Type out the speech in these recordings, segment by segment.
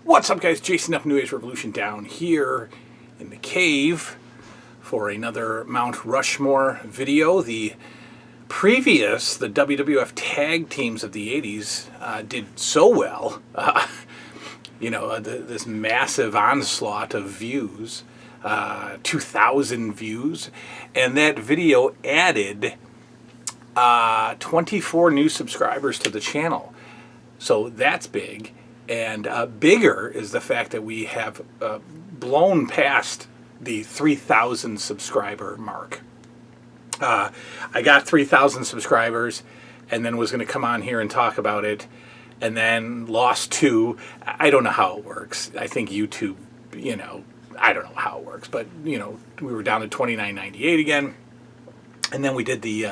What's up, guys? Jason F. New Age Revolution down here in the cave for another Mount Rushmore video. The WWF tag teams of the 80s did so well. This massive onslaught of views, 2,000 views, and that video added 24 new subscribers to the channel. So that's big. And bigger is the fact that we have blown past the 3,000 subscriber mark. I got 3,000 subscribers and then was going to come on here and talk about it, and then lost 2. I don't know how it works. I think YouTube, I don't know how it works, but, we were down to 29.98 again. And then we did the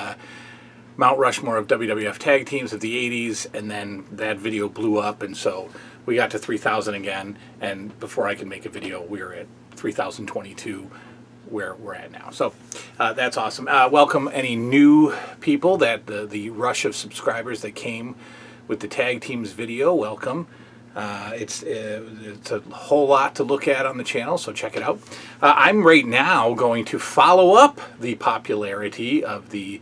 Mount Rushmore of WWF tag teams of the 80s, and then that video blew up, and so we got to 3,000 again, and before I could make a video, we were at 3,022 where we're at now. So that's awesome. Welcome any new people, that the rush of subscribers that came with the tag teams video. Welcome. It's a whole lot to look at on the channel, so check it out. I'm right now going to follow up the popularity of the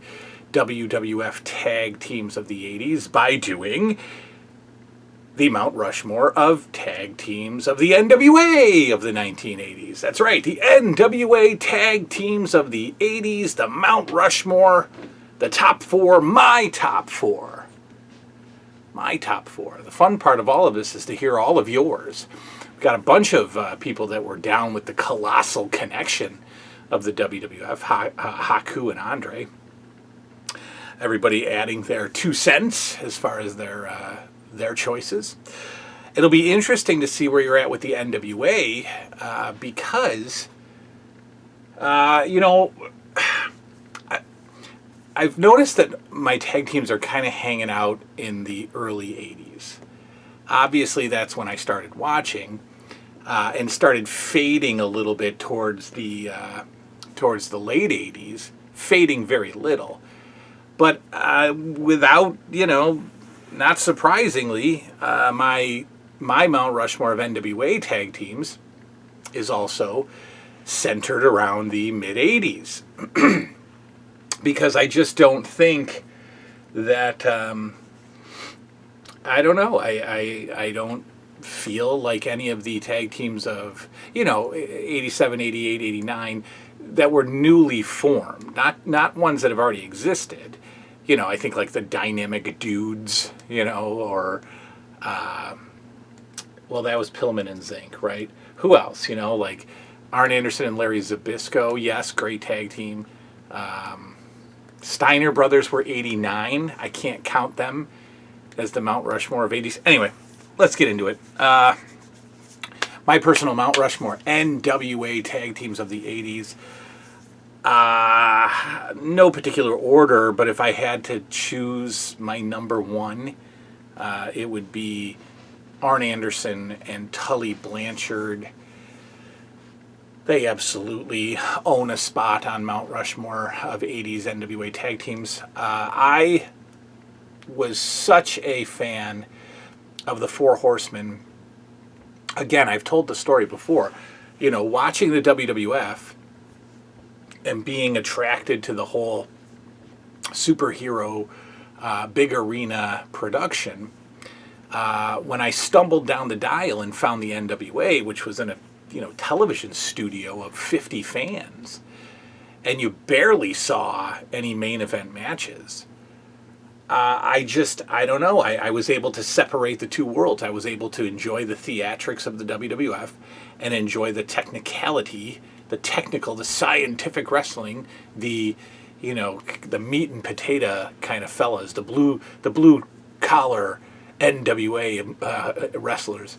WWF tag teams of the 80s by doing the Mount Rushmore of tag teams of the NWA of the 1980s. That's right, the NWA tag teams of the 80s, the Mount Rushmore, the top 4, my top 4. My top 4. The fun part of all of this is to hear all of yours. We've got a bunch of people that were down with the colossal connection of the WWF, Haku and Andre. Everybody adding their 2 cents as far as their choices. It'll be interesting to see where you're at with the NWA because, I've noticed that my tag teams are kind of hanging out in the early 80s. Obviously, that's when I started watching and started fading a little bit towards the late 80s, fading very little. But without, not surprisingly, my Mount Rushmore of NWA tag teams is also centered around the mid-80s. Because I just don't think that, I don't know, I don't feel like any of the tag teams of, 87, 88, 89, that were newly formed, not ones that have already existed. I think like the Dynamic Dudes, or, that was Pillman and Zink, right? Who else? Like Arn Anderson and Larry Zbyszko, yes, great tag team. Steiner Brothers were 89. I can't count them as the Mount Rushmore of 80s. Anyway, let's get into it. My personal Mount Rushmore NWA tag teams of the 80s. No particular order, but if I had to choose my number 1, it would be Arn Anderson and Tully Blanchard. They absolutely own a spot on Mount Rushmore of 80s NWA tag teams. I was such a fan of the Four Horsemen. Again, I've told the story before. Watching the WWF and being attracted to the whole superhero big arena production, when I stumbled down the dial and found the NWA, which was in a television studio of 50 fans, and you barely saw any main event matches, I don't know, I was able to separate the two worlds. I was able to enjoy the theatrics of the WWF and enjoy the technicality, the scientific wrestling, the meat and potato kind of fellas, the blue collar NWA wrestlers.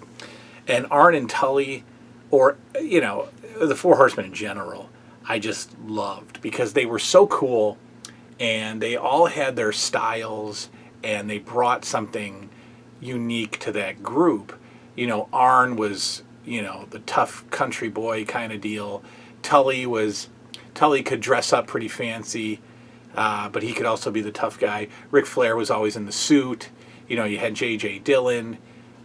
And Arn and Tully, or the Four Horsemen in general, I just loved because they were so cool and they all had their styles and they brought something unique to that group. Arn was the tough country boy kind of deal. Tully could dress up pretty fancy, but he could also be the tough guy. Ric Flair was always in the suit. You had J.J. Dillon.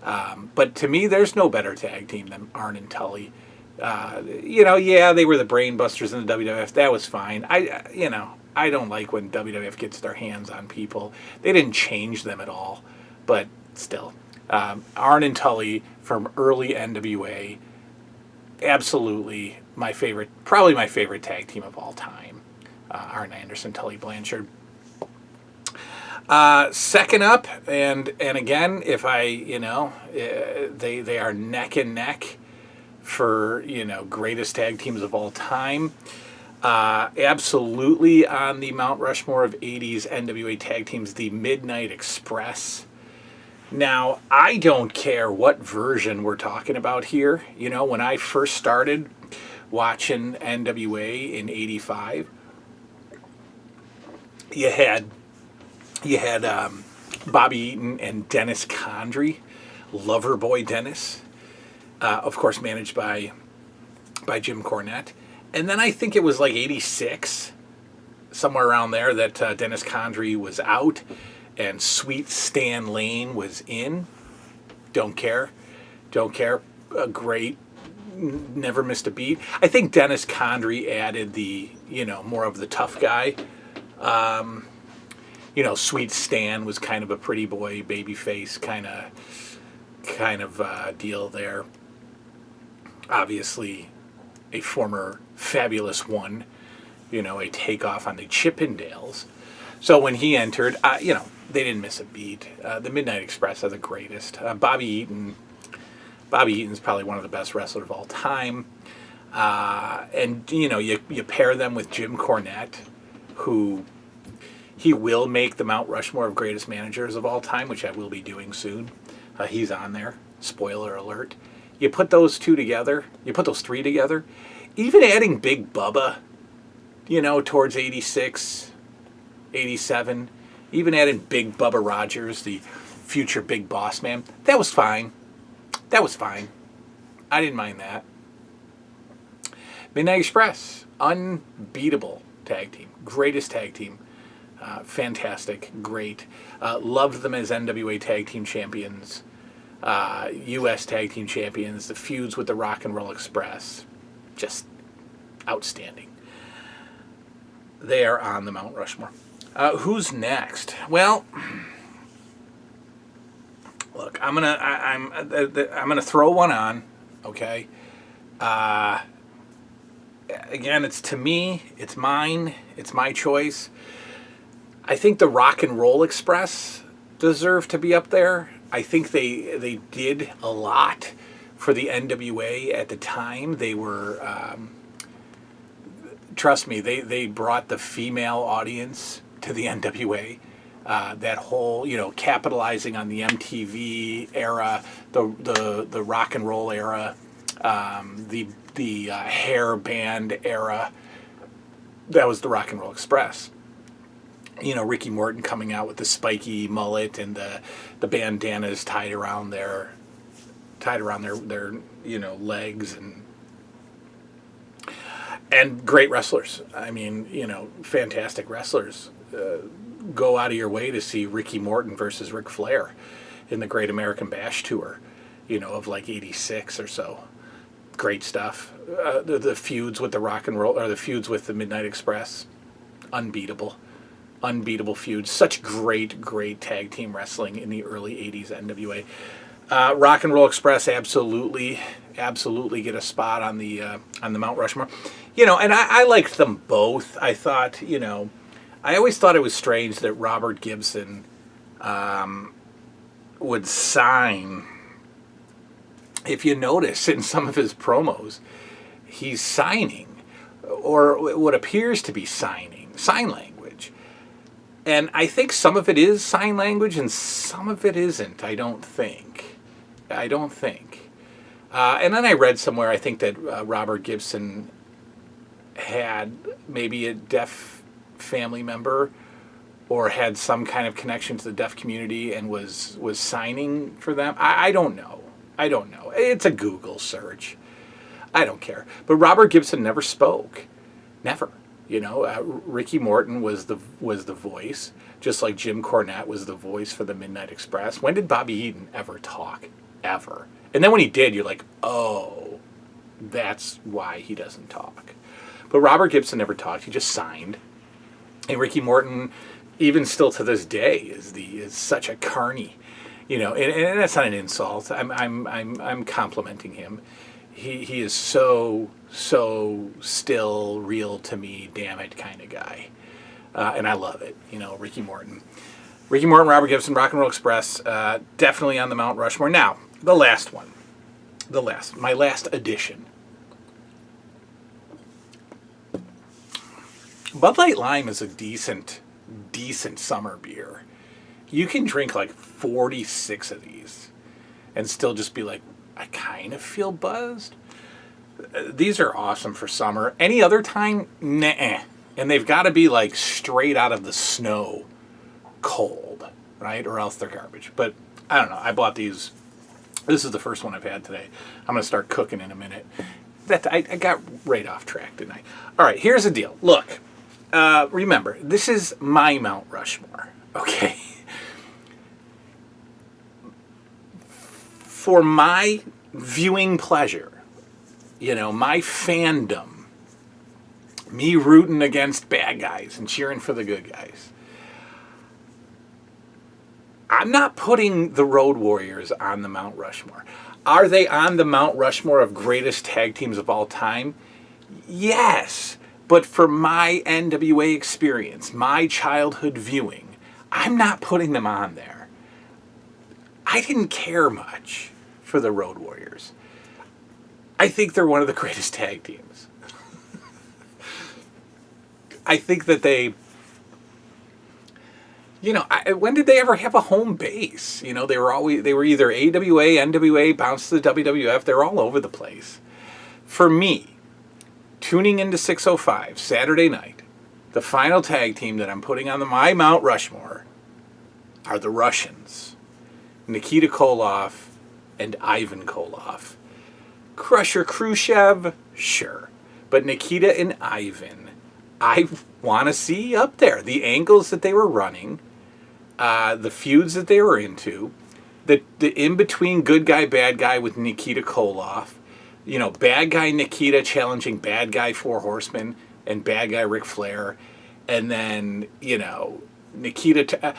But to me, there's no better tag team than Arn and Tully. Yeah, they were the brain busters in the WWF. That was fine. I don't like when WWF gets their hands on people. They didn't change them at all, but still, Arn and Tully from early NWA, absolutely my favorite, probably my favorite tag team of all time. Arn Anderson, Tully Blanchard. Second up, and again, if they are neck and neck for greatest tag teams of all time. Absolutely on the Mount Rushmore of 80s NWA tag teams, the Midnight Express. Now, I don't care what version we're talking about here. When I first started watching NWA in '85, you had Bobby Eaton and Dennis Condrey, Loverboy Dennis, of course managed by Jim Cornette. And then I think it was like '86, somewhere around there, that Dennis Condrey was out and Sweet Stan Lane was in. Don't care. Great. Never missed a beat. I think Dennis Condrey added the, more of the tough guy. Sweet Stan was kind of a pretty boy, baby face kind of deal there. Obviously, a former Fabulous One, a takeoff on the Chippendales. So when he entered, they didn't miss a beat. The Midnight Express are the greatest. Bobby Eaton's probably one of the best wrestlers of all time. And, you pair them with Jim Cornette, who he will make the Mount Rushmore of greatest managers of all time, which I will be doing soon. He's on there. Spoiler alert. You put those three together, even adding Big Bubba, towards 86, 87, even adding Big Bubba Rogers, the future Big Boss Man, that was fine. I didn't mind that. Midnight Express, unbeatable tag team, greatest tag team, fantastic, great. Loved them as NWA tag team champions. U.S. Tag Team Champions, the feuds with the Rock and Roll Express, just outstanding. They are on the Mount Rushmore. Who's next? Well, look, I'm gonna throw one on. Okay. Again, it's to me, it's mine, it's my choice. I think the Rock and Roll Express deserve to be up there. I think they did a lot for the NWA at the time. They were, trust me, they brought the female audience to the NWA. That whole, capitalizing on the MTV era, the rock and roll era, the hair band era. That was the Rock and Roll Express. Ricky Morton coming out with the spiky mullet and the bandanas tied around their legs and great wrestlers. I mean, fantastic wrestlers. Go out of your way to see Ricky Morton versus Ric Flair in the Great American Bash Tour, of like '86 or so. Great stuff. The feuds with the Rock and Roll, or the feuds with the Midnight Express, unbeatable feuds. Such great tag team wrestling in the early '80s NWA. Rock and Roll Express absolutely get a spot on the Mount Rushmore. And I liked them both. I thought, I always thought it was strange that Robert Gibson would sign. If you notice in some of his promos, he's signing, or what appears to be sign language. And I think some of it is sign language and some of it isn't, I don't think. And then I read somewhere, I think that Robert Gibson had maybe a deaf family member or had some kind of connection to the deaf community and was signing for them. I don't know. It's a Google search. I don't care. But Robert Gibson never spoke. Never. Ricky Morton was the voice, just like Jim Cornette was the voice for the Midnight Express. When did Bobby Eaton ever talk? ever. And then when he did, you're like, oh, that's why he doesn't talk. But Robert Gibson never talked. He just signed. And Ricky Morton, even still to this day, is such a carny, and that's not an insult. I'm complimenting him. He is so still real to me, damn it, kind of guy, and I love it. Ricky Morton, Robert Gibson, Rock and Roll Express, definitely on the Mount Rushmore. Now the last one, my last addition. Bud Light Lime is a decent summer beer. You can drink like 46 of these and still just be like, I kind of feel buzzed. These are awesome for summer. Any other time, nah. And they've got to be like straight out of the snow, cold, right? Or else they're garbage. But I don't know. I bought these. This is the first one I've had today. I'm going to start cooking in a minute. I got right off track, didn't I? All right, here's the deal. Look. Remember, this is my Mount Rushmore, okay? For my viewing pleasure, my fandom, me rooting against bad guys and cheering for the good guys, I'm not putting the Road Warriors on the Mount Rushmore. Are they on the Mount Rushmore of greatest tag teams of all time? Yes. But for my NWA experience, my childhood viewing, I'm not putting them on there. I didn't care much for the Road Warriors. I think they're one of the greatest tag teams. I think that they, when did they ever have a home base? They were either AWA, NWA, bounced to the WWF. They're all over the place. For me, tuning into 605 Saturday night, the final tag team that I'm putting on my Mount Rushmore are the Russians, Nikita Koloff and Ivan Koloff. Crusher Khrushchev, sure, but Nikita and Ivan, I want to see up there. The angles that they were running, the feuds that they were into, the in-between good guy, bad guy with Nikita Koloff, bad guy Nikita challenging bad guy Four Horsemen and bad guy Ric Flair. And then, Nikita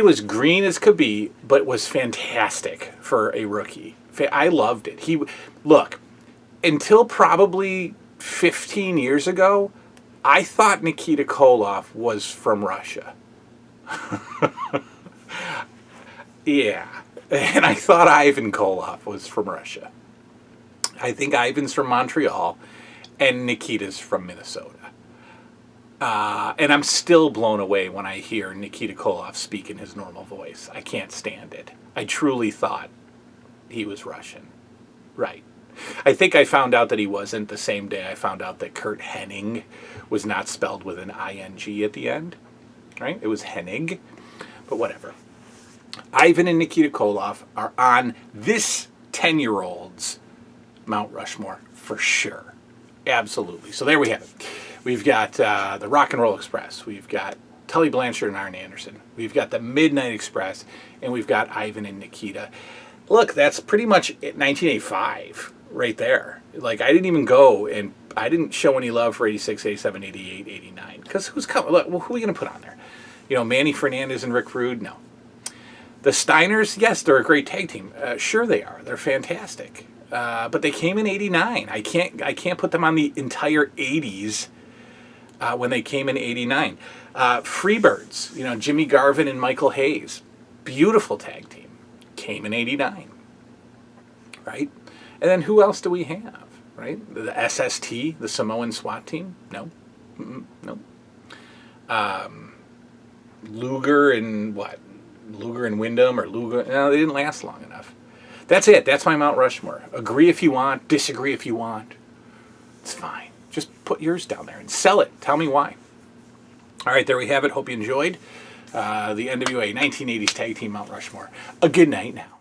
was green as could be, but was fantastic for a rookie. I loved it. Look, until probably 15 years ago, I thought Nikita Koloff was from Russia. Yeah. And I thought Ivan Koloff was from Russia. I think Ivan's from Montreal, and Nikita's from Minnesota. And I'm still blown away when I hear Nikita Koloff speak in his normal voice. I can't stand it. I truly thought he was Russian. Right. I think I found out that he wasn't the same day I found out that Kurt Hennig was not spelled with an I-N-G at the end. Right? It was Hennig. But whatever. Ivan and Nikita Koloff are on this 10-year-old's Mount Rushmore for sure. Absolutely. So there we have it. We've got the Rock and Roll Express. We've got Tully Blanchard and Arn Anderson. We've got the Midnight Express. And we've got Ivan and Nikita. Look, that's pretty much 1985 right there. Like, I didn't even go and I didn't show any love for 86, 87, 88, 89. Because who's coming? Look, who are we going to put on there? Manny Fernandez and Rick Rude? No. The Steiners, yes, they're a great tag team. Sure they are. They're fantastic. But they came in 89. I can't put them on the entire 80s when they came in 89. Freebirds, Jimmy Garvin and Michael Hayes. Beautiful tag team. Came in 89. Right? And then who else do we have? Right? The SST, the Samoan SWAT team? No. No. Luger and what? Luger and Wyndham or Luger? No, they didn't last long enough. That's it. That's my Mount Rushmore. Agree if you want. Disagree if you want. It's fine. Just put yours down there and sell it. Tell me why. All right, there we have it. Hope you enjoyed the NWA 1980s Tag Team Mount Rushmore. A good night now.